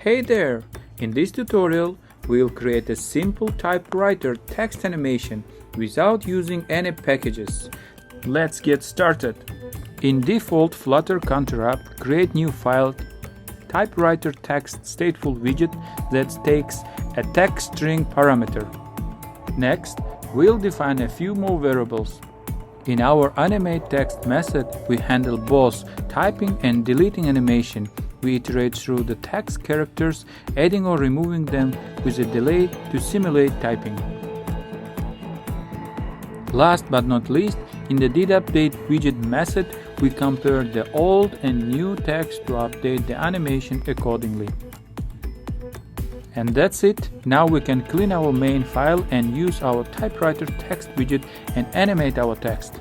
Hey there! In this tutorial, we'll create a simple typewriter text animation without using any packages. Let's get started. In default Flutter Counter app, create new file typewriter text stateful widget that takes a text string parameter. Next, we'll define a few more variables. In our animate text method, we handle both typing and deleting animation. We iterate through the text characters, adding or removing them with a delay to simulate typing. Last but not least, in the didUpdate widget method, we compare the old and new text to update the animation accordingly. And that's it. Now we can clean our main file and use our typewriter text widget and animate our text.